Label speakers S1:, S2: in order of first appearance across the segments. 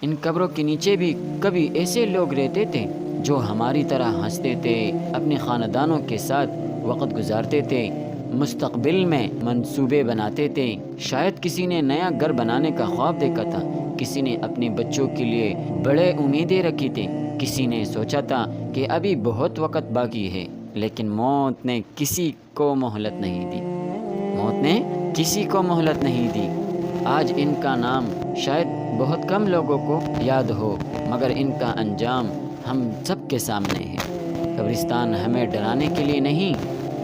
S1: ان قبروں کے نیچے بھی کبھی ایسے لوگ رہتے تھے جو ہماری طرح ہنستے تھے، اپنے خاندانوں کے ساتھ وقت گزارتے تھے، مستقبل میں منصوبے بناتے تھے۔ شاید کسی نے نیا گھر بنانے کا خواب دیکھا تھا، کسی نے اپنے بچوں کے لیے بڑے امیدیں رکھی تھی، کسی نے سوچا تھا کہ ابھی بہت وقت باقی ہے، لیکن موت نے کسی کو مہلت نہیں دی۔ موت نے کسی کو مہلت نہیں دی۔ آج ان کا نام شاید بہت کم لوگوں کو یاد ہو، مگر ان کا انجام ہم سب کے سامنے ہے۔ قبرستان ہمیں ڈرانے کے لیے نہیں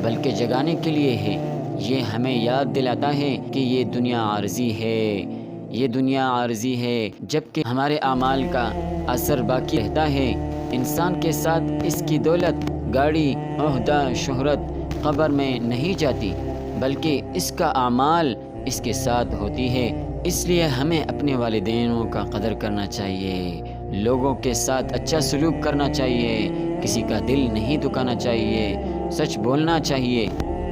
S1: بلکہ جگانے کے لیے ہے۔ یہ ہمیں یاد دلاتا ہے کہ یہ دنیا عارضی ہے، یہ دنیا عارضی ہے، جبکہ ہمارے اعمال کا اثر باقی رہتا ہے۔ انسان کے ساتھ اس کی دولت، گاڑی، عہدہ، شہرت قبر میں نہیں جاتی، بلکہ اس کا اعمال اس کے ساتھ ہوتی ہے۔ اس لیے ہمیں اپنے والدینوں کا قدر کرنا چاہیے، لوگوں کے ساتھ اچھا سلوک کرنا چاہیے، کسی کا دل نہیں دکھانا چاہیے، سچ بولنا چاہیے،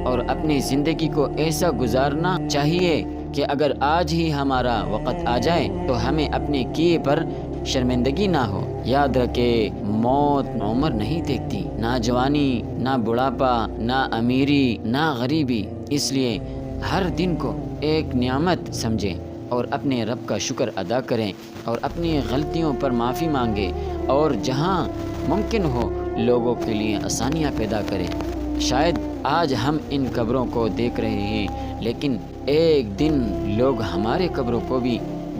S1: اور اپنی زندگی کو ایسا گزارنا چاہیے کہ اگر آج ہی ہمارا وقت آ جائے تو ہمیں اپنے کیے پر شرمندگی نہ ہو۔ یاد رکھے، موت عمر نہیں دیکھتی، نہ جوانی، نہ بڑھاپا، نہ امیری، نہ غریبی۔ اس لیے ہر دن کو ایک نعمت سمجھیں اور اپنے رب کا شکر ادا کریں اور اپنی غلطیوں پر معافی مانگیں، اور جہاں ممکن ہو لوگوں کے لیے آسانیاں پیدا کریں۔ شاید آج ہم ان قبروں کو دیکھ رہے ہیں، لیکن ایک دن لوگ ہمارے قبروں کو بھی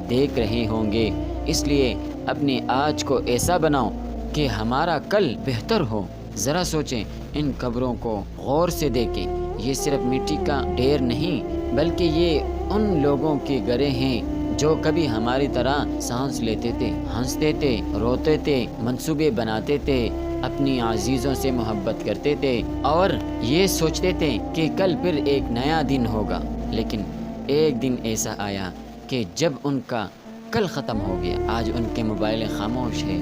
S1: دیکھ رہے ہوں گے۔ اس لیے اپنے آج کو ایسا بناؤ کہ ہمارا کل بہتر ہو۔ ذرا سوچیں، ان قبروں کو غور سے دیکھیں، یہ صرف مٹی کا ڈھیر نہیں بلکہ یہ ان لوگوں کے گڑھے ہیں جو کبھی ہماری طرح سانس لیتے تھے، ہنستے تھے، روتے تھے، منصوبے بناتے تھے، اپنی عزیزوں سے محبت کرتے تھے، اور یہ سوچتے تھے کہ کل پھر ایک نیا دن ہوگا۔ لیکن ایک دن ایسا آیا کہ جب ان کا کل ختم ہو گیا۔ آج ان کے موبائل خاموش ہے،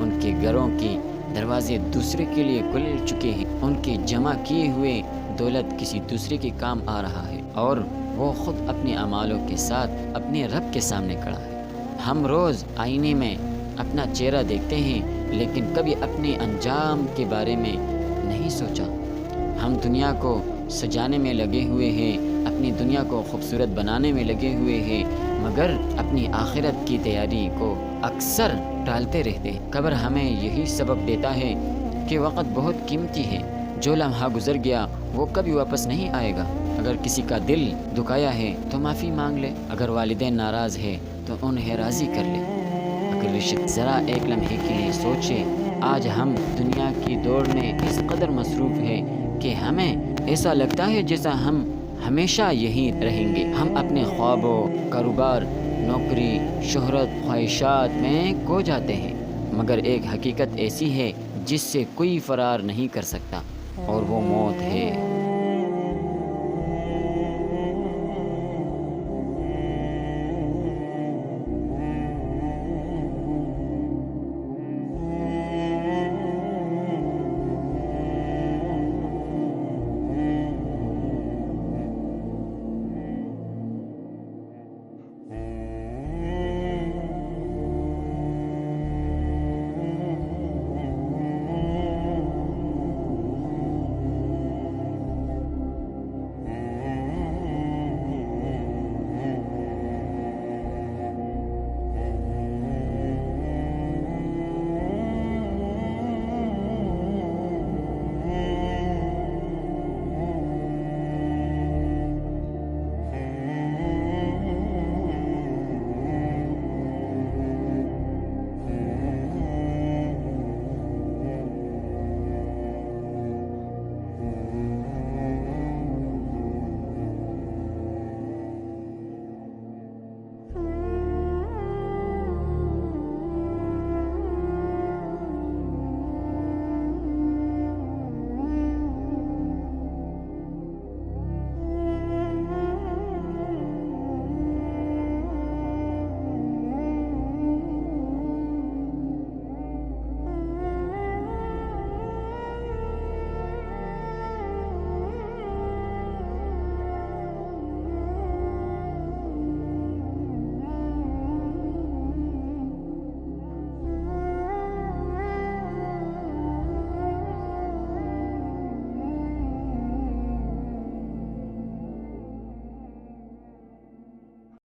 S1: ان کے گھروں کے دروازے دوسرے کے لیے کھل چکے ہیں، ان کے جمع کیے ہوئے دولت کسی دوسرے کے کام آ رہا ہے، اور وہ خود اپنے اعمالوں کے ساتھ اپنے رب کے سامنے کھڑا ہے۔ ہم روز آئینے میں اپنا چہرہ دیکھتے ہیں، لیکن کبھی اپنے انجام کے بارے میں نہیں سوچا۔ ہم دنیا کو سجانے میں لگے ہوئے ہیں، اپنی دنیا کو خوبصورت بنانے میں لگے ہوئے ہیں، مگر اپنی آخرت کی تیاری کو اکثر ٹالتے رہتے ہیں۔ قبر ہمیں یہی سبق دیتا ہے کہ وقت بہت قیمتی ہے، جو لمحہ گزر گیا وہ کبھی واپس نہیں آئے گا۔ اگر کسی کا دل دکھایا ہے تو معافی مانگ لے، اگر والدین ناراض ہے تو انہیں راضی کر لے۔ اگر رشتے، ذرا ایک لمحے کے لیے سوچے، آج ہم دنیا کی دوڑ میں اس قدر مصروف ہیں کہ ہمیں ایسا لگتا ہے جیسا ہم ہمیشہ یہیں رہیں گے۔ ہم اپنے خوابوں، کاروبار، نوکری، شہرت، خواہشات میں کھو جاتے ہیں، مگر ایک حقیقت ایسی ہے جس سے کوئی فرار نہیں کر سکتا، اور وہ موت ہے۔